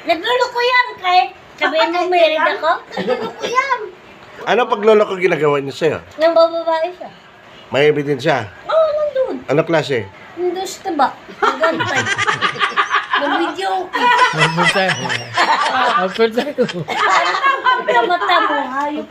Nagluloko yan kahit sabihin mo meron ako. Nagluloko yan. Ano pagloloko ginagawa niya sa'yo? Nang bababae siya. May ebidensya. Oo, nandun. Ano klase? Nandun sa taba. Nagantay. Nag-video okay. Magpunta. Magpunta ko. Ang mata mo, hayop.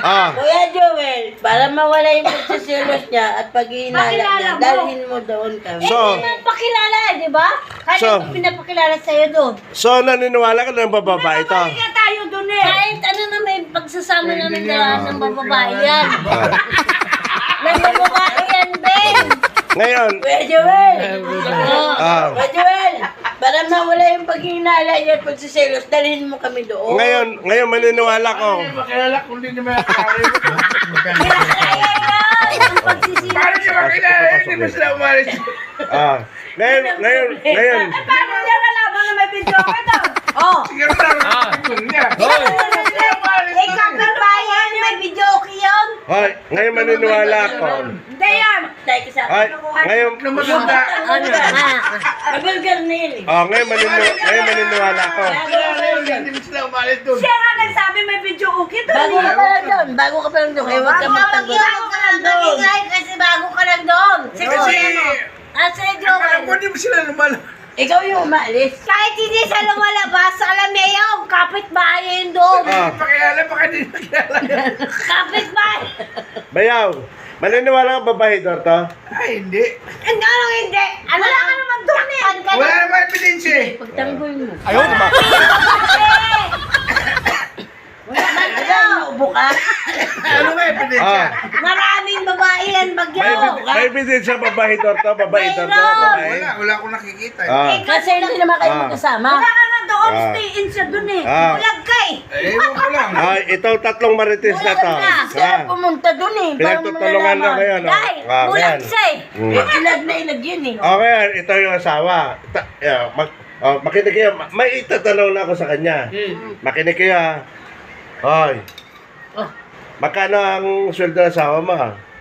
Ah, Kuya Joel, para mawala yung pagsisilos niya at pag-iinala niya, dalhin mo doon kami. So- Hindi naman pakilala eh, di ba? Kaya So- ko pinapakilala sa'yo doon. so naniniwala ka na ng babae ito? tayo doon eh. Kahit ano na may pagsasama namin dala ng bababae yan. Ah. May bababae yan, Ben. Ngayon, Kuya Joel! ah, Kuya Joel, para mawala yung pag-iinala niya at pagsisilos, dalhin mo kami doon. ngayon maniniwala ko. Makilala kung hindi niya makakari. Ang pagsisisi. Paano niya makilala? Hindi mo sila umalis. Ah, ngayon. Paano niya nalaman na may video ka doon? Oh. Siguro lang ang niya. Hoy! Eh, kapitbayan, may video okay yun. Hoy, ngayon maniniwala ko. Hindi yan. Tayo ka sa Hoy, ngayon, Lumaganda. Magalgal na yun eh. ngayon maniniwala ko. Hindi mo sila umalis doon. Siya nga nagsabi may video okay doon. Bago ka pa lang doon. Bago ka pa lang doon. Kaya huwag ka magtanggol. Bago ka lang doon. Kasi bago ka lang doon. Kasi, Sa alam ko hindi mo sila lumalabas. Ikaw yung umalis. kahit hindi siya lumalabas sa Alameo, kapitbahay yun doon. Ah, Pakilala, baka hindi nakilala yan. Kapitbahay. bayaw, maniniwala ka babae to? Ay, hindi. Ano hindi? Ano wala ka naman doon eh. Wala naman ebidensya eh. Pagtanggol mo. Ayaw, diba? Ano? Ubo ka? Ano ba ebidensya? Ah, Maraming babae yan, bagyo. may ebidensya babae to, babae to, Mayroon. babae. Wala akong nakikita eh. Ah, Kasi hindi naman kayo Ah. magkasama. Wala ka na doon, Ah. stay in siya doon eh. Ah. Bulag ka eh. Ewan ko lang. ito tatlong marites na to. Sarap pumunta doon eh. Para Pinagtutulungan na malalaman. ngayon. Dahil, Ah, bulag ngayon. siya eh. Mm. Ilag na ilag yun eh. Okay, ito yung asawa. Makinig kayo. May itatanong na ako sa kanya. Makinig kayo ha. Hoy. Oh. Magkano ang sweldo ng asawa mo?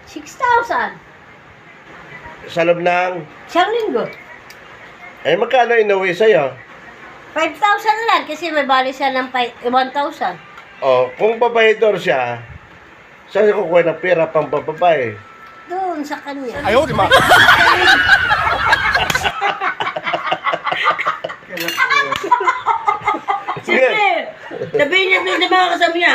6,000. Sa loob ng... Siyang linggo. magkano inuwi sa'yo? 5,000 lang kasi may bali siya ng 1,000. Kung babayador siya, saan siya kukuha ng pera pang babae? Doon sa kanya. Ayaw, di ba? Sige. Sabihin niya doon sa mga kasama niya.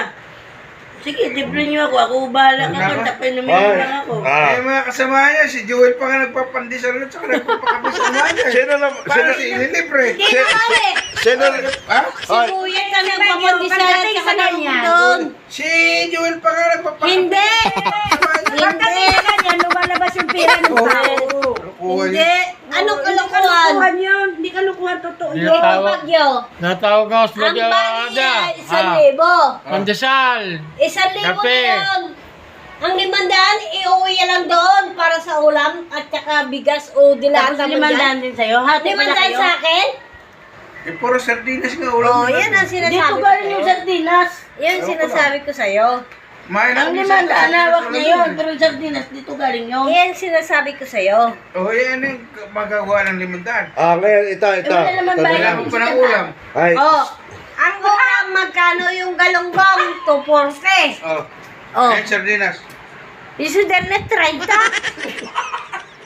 Sige, libre niyo ako. Ako bahala ka kung tapay namin lang ako. Eh, mga kasama niya, si Joel pa nga nagpapandisal at saka nagpapakabisal niya. Sino naman? Paano si ililibre? Hindi naman eh. Sino? Ha? Si Kuya ka nang pamandisal sa kanya doon. Si Joel pa nga nagpapakabisal. Hindi. Hindi. Yan, lumalabas yung pera ng Oo. tao. Kuha Hindi. niya. Anong Kalukuhan kalokohan? yun. Hindi kalukuhan totoo Hindi yun. tawag. Bagyo. Natawag ako sa Ang bagyo. bali niya, Ah. 1,000. Pandesal. 1,000 Kape. yun. Ang 500, iuwi lang doon para sa ulam at saka bigas o dilaan Tapos naman 500 din sa'yo. Hati pala 500 kayo. sa akin? Eh, puro sardinas nga ulam. Oh, yan ang sinasabi Dito ko galing yung sa'yo. sardinas. Yan ang sinasabi ko sa'yo. Mahal Ang ako limang sa daan hawak sardinas niya ulam yun. Pero yung sardinas, dito galing yun. Yan ang sinasabi ko sa'yo. Oh, yan yung magagawa ng 500. Ngayon, ito. wala naman Ito bayad. na. Kailangan pa ng ulam. Ay, Oh, ang ulam magkano yung galonggong? 240. Oh. Oh, Yan sardinas. yung sudernet 30.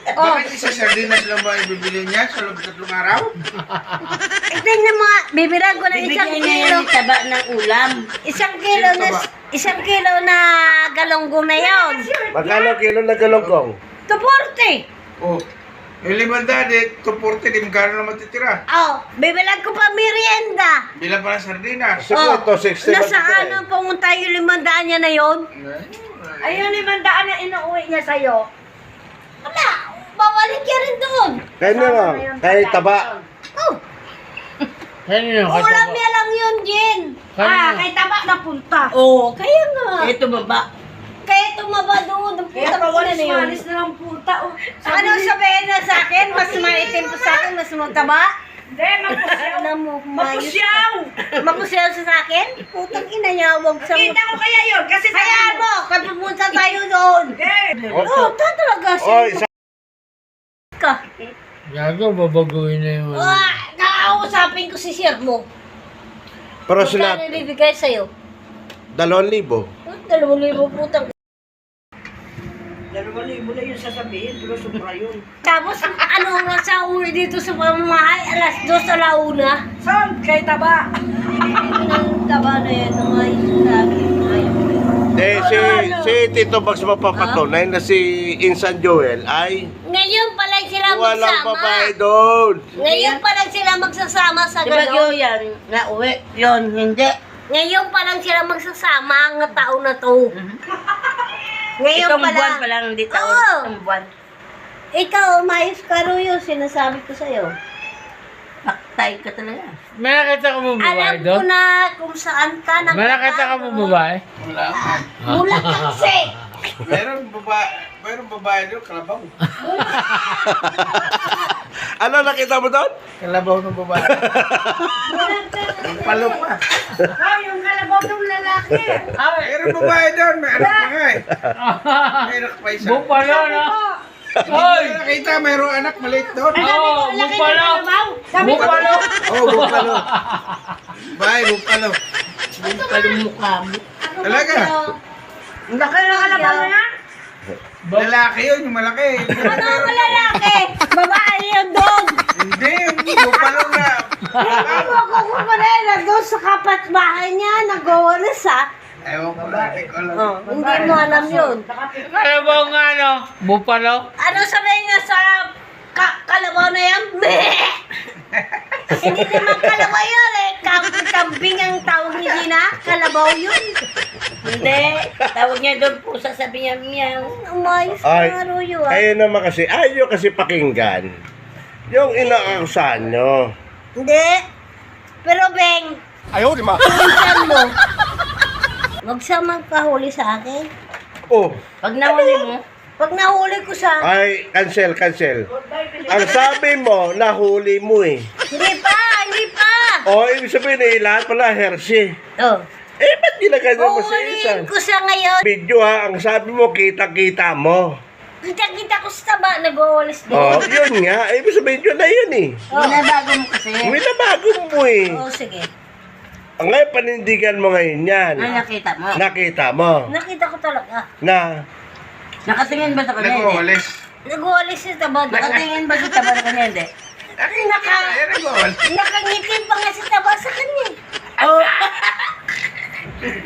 Bakit isa sardinas lang ba ibibili niya sa loob ng 3 araw? Tingnan mo nga, bibilang ko ng isang Bibigyan niya kilo. yung taba ng ulam. Isang kilo na galonggong na yon. magkano kilo na galonggong? 240. Oh. Yung 500, 240, di magkano na matitira. Oh, bibilang ko pa merienda. Bilang pa ng sardinas. Siguro, 260 nasa lang ito ano pumunta yung 500 niya na yon? Ayun, 500 na inuuwi niya sa'yo. Wala, babalik ka rin doon. Kaya nga, kaya taba. Oh, Kanino? ulam niya lang yun, Jen. Kay taba na punta. Oh, kaya nga. Ito baba. Kaya tumaba doon. Kaya Putang ina na yun. pawalis-walis na lang punta. Oh. Ano sabihin na sa akin? Mas maitim pa sa akin, mas mataba? Hindi, mapusyaw. Alam mo, kumayos ka. Mapusyaw. Mapusyaw sa akin? Putang ina niya, wag sa... Kita ko kaya yun. Kasi Hayaan mo, kaya pupunta tayo doon. Hindi. Oh, talaga Oh, siya ka. Gago, babaguhin na yung... Ah, kakausapin ko si sir mo. Pero Magkano sila, ibibigay sa'yo? 2,000. 2,000 putang. 2,000 na yun sasabihin, pero sobra yun. Tapos, ano oras sa uwi dito sa pamamahay? Alas 2 alauna. Son, kay taba. Ang taba na yan, ay sabi. Si Tito Bags mapapatunay na si Insan Joel ay Ngayon pa lang sila walang magsama. babae doon. Ngayon pa lang sila magsasama sa Di ba gano'n. yun yan, nauwi? Yun, hindi. Ngayon pa lang sila magsasama ang taon na to. Ngayon Itong pa buwan lang. pa lang, hindi taon. Oo. Itong buwan. Ikaw, mais ka Ruyo, sinasabi ko sa'yo. Paktay ka talaga. May nakita ka mo babae Alam ko doon? na kung saan ka May nakita ka mo babae? Wala. Mula kasi. Mayroong babae doon, kalabaw. Ano nakita mo doon? Kalabaw ng babae. Ang palo pa. Oh, yung kalabaw ng lalaki. Mayroong babae doon, may anak pa nga eh. May anak pa isa. Bupalo na. Hindi Hoy! ko nakita, mayroong anak maliit doon. Oh, bupalo! Sabi ko, Bupalo! Oh, bupalo. Bye, bupalo. Palong mukha mo. Talaga? ang laki ng kalabaw na yan. Lalaki yun, yung malaki. Ano ang lalaki? Babae yun doon. Hindi, yung bupalo na. Ano ako kumain na doon sa kapatbahay niya, nag-walis ha. Ewan ko natin ko lang. Oh, hindi mo alam yun. Kalabaw nga no? Bupalo? Ano sabihin niya sa kalabaw na yan? Meh! Hindi naman kalabaw yun eh. Kambing ang tawag ni Gina. Kalabaw yun. Hindi. Tawag niya doon po, sasabi niya, meow. Umayos Ay, ka Ruyo ah. ayun naman kasi, ayaw kasi pakinggan. Yung inaakusahan nyo. Hindi. Pero Beng, Ayaw, di ma. pinsan mo. Huwag siya magpahuli sa akin. Oh, Pag nahuli mo, Pag nahuli ko siya, ay, cancel. Ang sabi mo, nahuli mo eh. hindi pa. O, ibig sabihin eh, lahat pala Hershey. Oh. Eh, ba't ginaganyan mo sa isa? Uhulihin ko siya ngayon. Video ha, ang sabi mo, kita-kita mo. Kita ko sa taba, nag-walis Oh, doon. yun nga. Ibig sabihin yun na yun eh. binabago mo kasi. May nabago mo eh. Oh, sige. Ang ngayon, panindigan mo ngayon yan. Ano nakita mo? Nakita mo. Nakita ko talaga. Na, Nakatingin ba sa kanya? Hindi. Nag-uwalis. Nag-walis sa taba. Nakatingin ba sa taba sa kanya? Hindi. Ayan, nag-uwalis. Nakangitin pa nga sa taba sa kanya. Oh,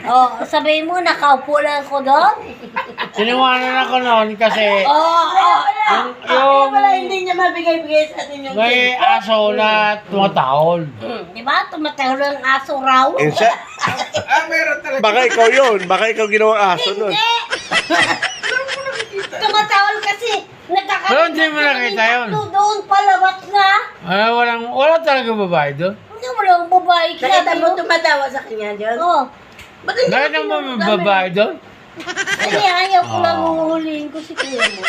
Oh, sabihin mo, nakaupo lang ako doon. Siniwanan ako noon kasi yung... Wala, hindi niya mabigay-bigay sa atin yung... may aso na tumatahol. Di ba? Tumatahol ang aso raw. insa, Meron talaga. baka ikaw yun. Baka ikaw ginawang aso nun. Hindi. Tumatahol kasi. Pero hindi mo nakita yun. Doon palawat na. Wala talaga babae doon. Hindi mo lang babae. Nakita mo tumatawa sa kanya dyan? Oh. Ba't hindi Nakita mo may babae doon? Kasi ayaw ko lang uhulihin ko si kuya mo.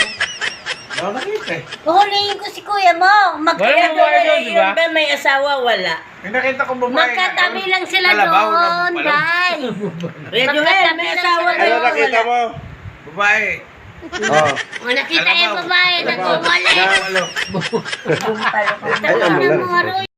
Wala nakita eh. Uhulihin ko si kuya mo. Wala babae doon, di ba? Yung ba may asawa? Wala. May nakita ko babae. Magkatabi lang sila Kalabaw na doon, bupalo. Day. Radio Hell, may asawa Ano na nakita mo? Babae. Oh. O nakita yung babae, nag-uwalay. Walo. Tapos na mga Roy.